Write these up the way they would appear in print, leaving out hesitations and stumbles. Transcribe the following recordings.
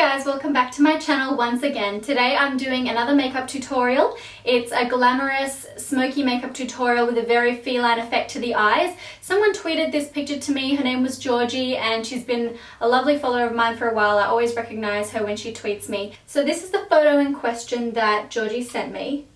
guys, welcome back to my channel once again. Today I'm doing another makeup tutorial. It's a glamorous smoky makeup tutorial with a very feline effect to the eyes. Someone tweeted this picture to me. Her name was Georgie and she's been a lovely follower of mine for a while. I always recognize her when she tweets me. So this is the photo in question that Georgie sent me.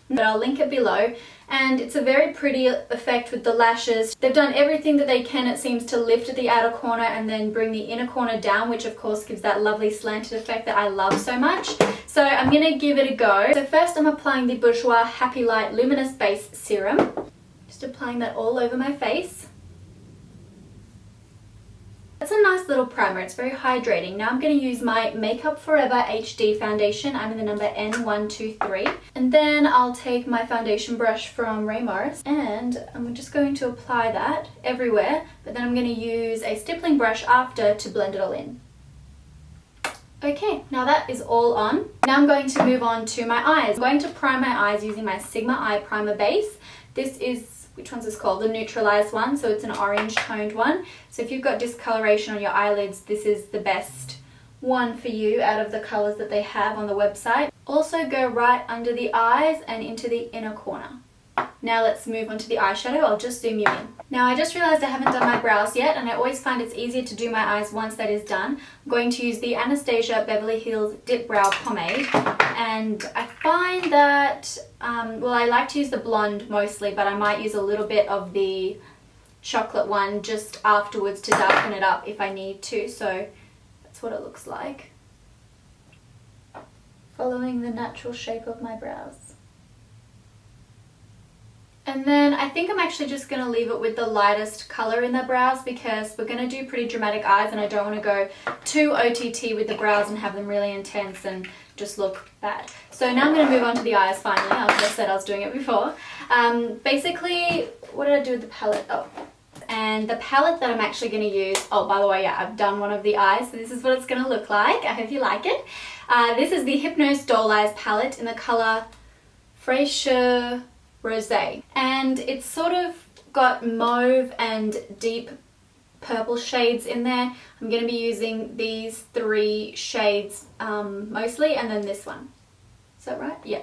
But I'll link it below, and it's a very pretty effect with the lashes. They've done everything that they can, it seems, to lift at the outer corner and then bring the inner corner down, which of course gives that lovely slanted effect that I love so much. So I'm going to give it a go. So first I'm applying the Bourjois Happy Light Luminous Base Serum. Just applying that all over my face. That's a nice little primer, it's very hydrating. Now I'm going to use my Makeup Forever HD foundation. I'm in the number N123. And then I'll take my foundation brush from Morris and I'm just going to apply that everywhere, but then I'm going to use a stippling brush after to blend it all in. Okay, now that is all on. Now I'm going to move on to my eyes. I'm going to prime my eyes using my Sigma Eye Primer Base. This is, which one's this called? The Neutralize one, so it's an orange toned one. So if you've got discoloration on your eyelids, this is the best one for you out of the colours that they have on the website. Also go right under the eyes and into the inner corner. Now let's move on to the eyeshadow. I'll just zoom you in. Now I just realised I haven't done my brows yet, and I always find it's easier to do my eyes once that is done. I'm going to use the Anastasia Beverly Hills Dipbrow Pomade, and I find that, well, I like to use the blonde mostly, but I might use a little bit of the chocolate one just afterwards to darken it up if I need to. So that's what it looks like. Following the natural shape of my brows. And then I think I'm actually just going to leave it with the lightest colour in the brows because we're going to do pretty dramatic eyes and I don't want to go too OTT with the brows and have them really intense and just look bad. So now I'm going to move on to the eyes finally. I just said I was doing it before. Basically, what did I do with the palette? Oh, and the palette that I'm actually going to use, oh, by the way, yeah, I've done one of the eyes, so this is what it's going to look like. I hope you like it. This is the Hypnose Doll Eyes palette in the colour Freucheur Rosee, and it's sort of got mauve and deep purple shades in there. I'm going to be using these three shades mostly, and then this one. Is that right? Yeah.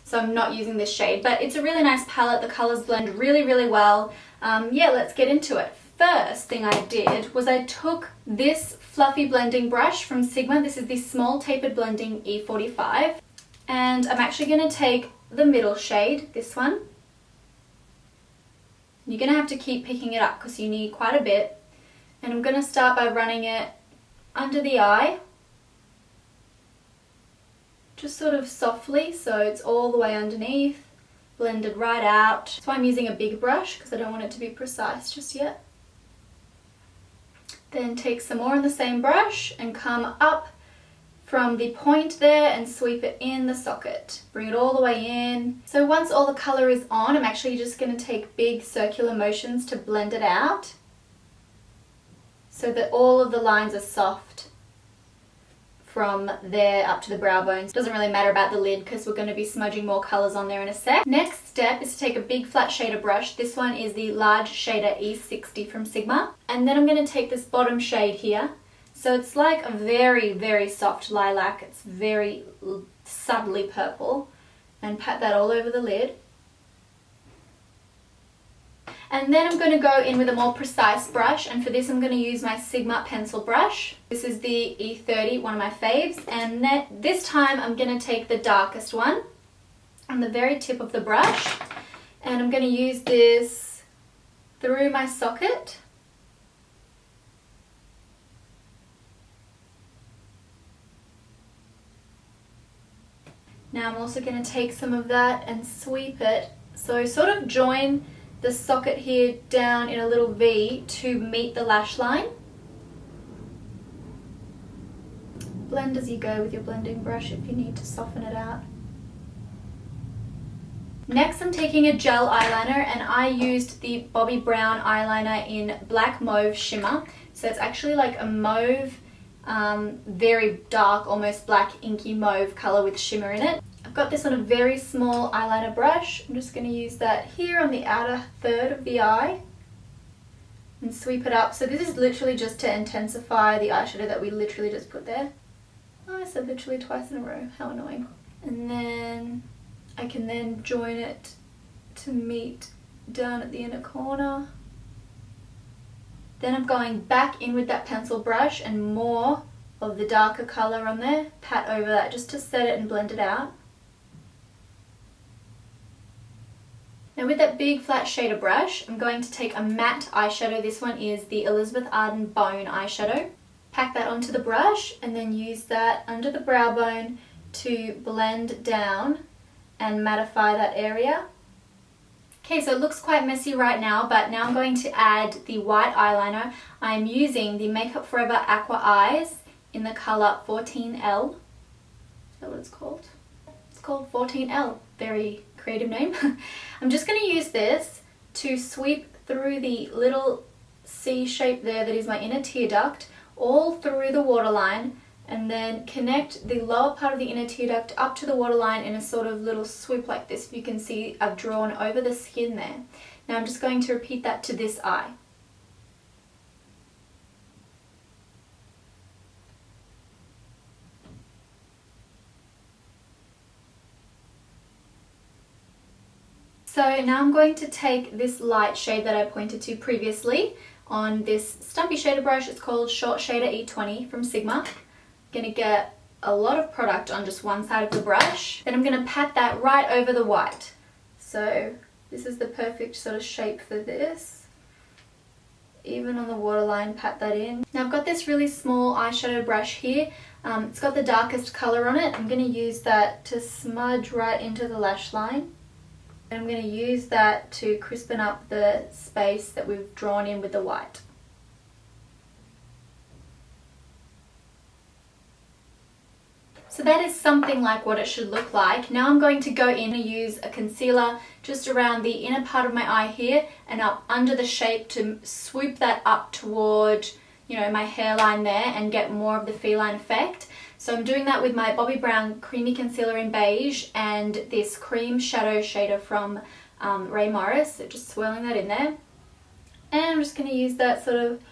So I'm not using this shade, but it's a really nice palette. The colours blend really, really well. Yeah, let's get into it. First thing I did was I took this fluffy blending brush from Sigma. This is the Small Tapered Blending E45, and I'm actually going to take the middle shade, this one. You're going to have to keep picking it up because you need quite a bit. And I'm going to start by running it under the eye. Just sort of softly, so it's all the way underneath, blended right out. That's why I'm using a big brush because I don't want it to be precise just yet. Then take some more on the same brush and come up from the point there and sweep it in the socket. Bring it all the way in. So once all the colour is on, I'm actually just going to take big circular motions to blend it out so that all of the lines are soft from there up to the brow bones. Doesn't really matter about the lid because we're going to be smudging more colours on there in a sec. Next step is to take a big flat shader brush. This one is the Large Shader E60 from Sigma. And then I'm going to take this bottom shade here. So it's like a very, very soft lilac. It's very subtly purple. And pat that all over the lid. And then I'm going to go in with a more precise brush. And for this I'm going to use my Sigma pencil brush. This is the E30, one of my faves. And this time I'm going to take the darkest one on the very tip of the brush. And I'm going to use this through my socket. Now I'm also going to take some of that and sweep it. So sort of join the socket here down in a little V to meet the lash line. Blend as you go with your blending brush if you need to soften it out. Next I'm taking a gel eyeliner, and I used the Bobbi Brown eyeliner in Black Mauve Shimmer. So it's actually like a mauve, very dark, almost black inky mauve colour with shimmer in it. I've got this on a very small eyeliner brush. I'm just going to use that here on the outer third of the eye. and sweep it up. So this is literally just to intensify the eyeshadow that we literally just put there. Oh, I said literally twice in a row. How annoying. And then I can then join it to meet down at the inner corner. Then I'm going back in with that pencil brush and more of the darker colour on there. Pat over that just to set it and blend it out. Now with that big flat shader brush, I'm going to take a matte eyeshadow. This one is the Elizabeth Arden Bone eyeshadow. Pack that onto the brush and then use that under the brow bone to blend down and mattify that area. Okay, so it looks quite messy right now, but now I'm going to add the white eyeliner. I'm using the Makeup Forever Aqua Eyes in the colour 14L. Is that what it's called? It's called 14L. Very creative name. I'm just going to use this to sweep through the little C shape there that is my inner tear duct, all through the waterline, and then connect the lower part of the inner tear duct up to the waterline in a sort of little swoop like this. You can see I've drawn over the skin there. Now I'm just going to repeat that to this eye. So now I'm going to take this light shade that I pointed to previously on this stumpy shader brush. It's called Short Shader E20 from Sigma. I'm going to get a lot of product on just one side of the brush. Then I'm going to pat that right over the white. So this is the perfect sort of shape for this. Even on the waterline, pat that in. Now I've got this really small eyeshadow brush here. It's got the darkest colour on it. I'm going to use that to smudge right into the lash line. And I'm going to use that to crispen up the space that we've drawn in with the white. So that is something like what it should look like. Now I'm going to go in and use a concealer just around the inner part of my eye here and up under the shape to swoop that up toward, you know, my hairline there and get more of the feline effect. So I'm doing that with my Bobbi Brown Creamy Concealer in Beige and this Cream Shadow Shader from Ray Morris. So just swirling that in there. And I'm just going to use that sort of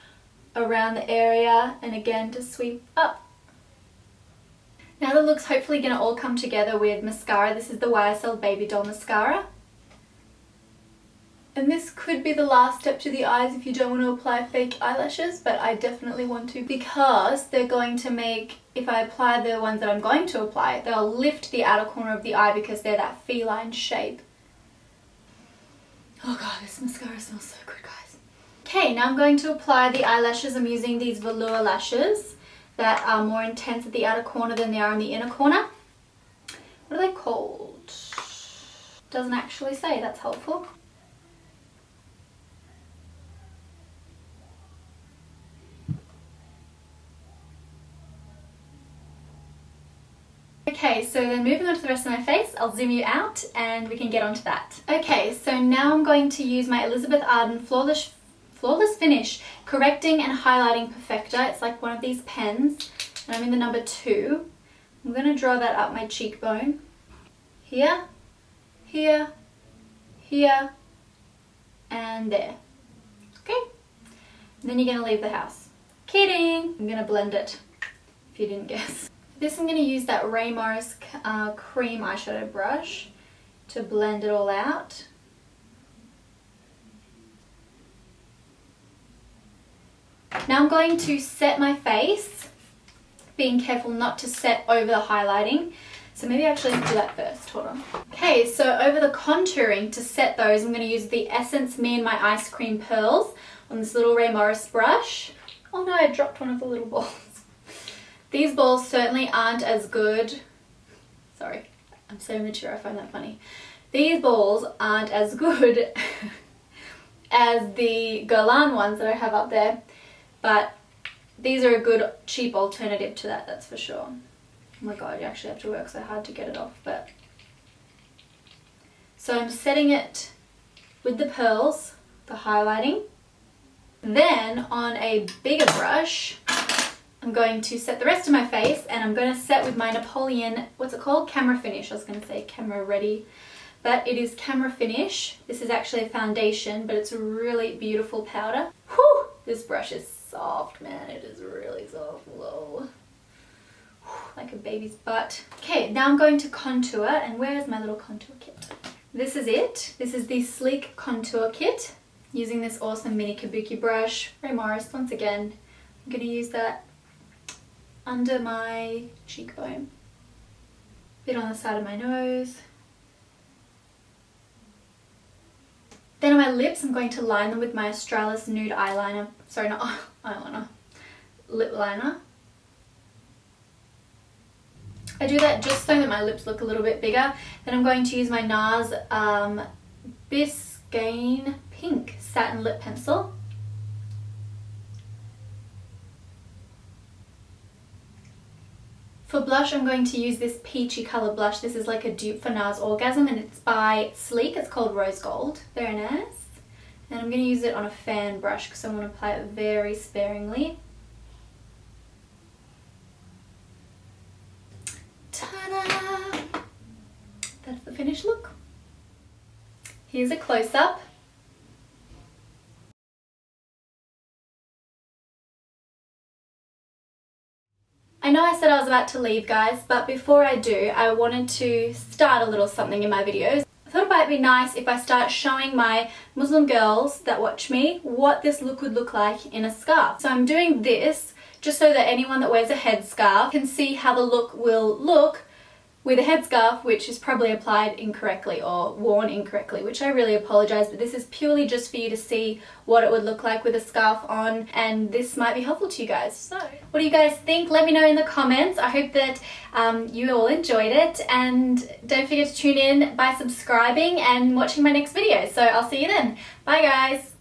around the area and again to sweep up. Now the look's hopefully going to all come together with mascara. This is the YSL Baby Doll Mascara. And this could be the last step to the eyes if you don't want to apply fake eyelashes, but I definitely want to because they're going to make, if I apply the ones that I'm going to apply, they'll lift the outer corner of the eye because they're that feline shape. Oh god, this mascara smells so good, guys. Okay, now I'm going to apply the eyelashes. I'm using these Velour Lashes that are more intense at the outer corner than they are in the inner corner. What are they called? Doesn't actually say, that's helpful. Okay, so then moving on to the rest of my face, I'll zoom you out and we can get onto that. Okay, so now I'm going to use my Elizabeth Arden Flawless Finish Correcting and Highlighting Perfector. It's like one of these pens, and I'm in the number 2. I'm going to draw that up my cheekbone. Here, here, here, and there. Okay, and then you're going to leave the house. Kidding! I'm going to blend it, if you didn't guess. This I'm going to use that Ray Morris cream eyeshadow brush to blend it all out. Now I'm going to set my face, being careful not to set over the highlighting. So maybe actually do that first, hold on. Okay, so over the contouring to set those, I'm going to use the Essence Me and My Ice Cream Pearls on this little Ray Morris brush. Oh no, I dropped one of the little balls. These balls certainly aren't as good. Sorry, I'm so mature, I find that funny. These balls aren't as good as the Guerlain ones that I have up there, but these are a good cheap alternative to that, that's for sure. Oh my god, you actually have to work so hard to get it off, but... So I'm setting it with the pearls, the highlighting. Then on a bigger brush, I'm going to set the rest of my face, and I'm going to set with my Napoleon, what's it called? Camera Finish. I was going to say Camera Ready. but it is Camera Finish. This is actually a foundation, but it's a really beautiful powder. Whew! This brush is soft, man. It is really soft. Whoa. Like a baby's butt. Okay, now I'm going to contour, and where's my little contour kit? This is it. This is the Sleek Contour Kit. Using this awesome mini kabuki brush. Ray Morris, once again. I'm going to use that under my cheekbone. Bit on the side of my nose. Then on my lips, I'm going to line them with my Australis Nude eyeliner. Sorry, not eyeliner. Lip liner. I do that just so that my lips look a little bit bigger. Then I'm going to use my NARS Biscayne Pink Satin Lip Pencil. For blush, I'm going to use this peachy colour blush. This is like a dupe for NARS Orgasm, and it's by Sleek. It's called Rose Gold. Very nice. And I'm going to use it on a fan brush because I want to apply it very sparingly. Ta-da! That's the finished look. Here's a close-up. I know I said I was about to leave, guys, but before I do, I wanted to start a little something in my videos. I thought it might be nice if I start showing my Muslim girls that watch me what this look would look like in a scarf. So I'm doing this just so that anyone that wears a headscarf can see how the look will look with a headscarf which is probably applied incorrectly or worn incorrectly, which I really apologize, but this is purely just for you to see what it would look like with a scarf on, and this might be helpful to you guys. So what do you guys think? Let me know in the comments. I hope that you all enjoyed it, and don't forget to tune in by subscribing and watching my next video. So I'll see you then. Bye guys.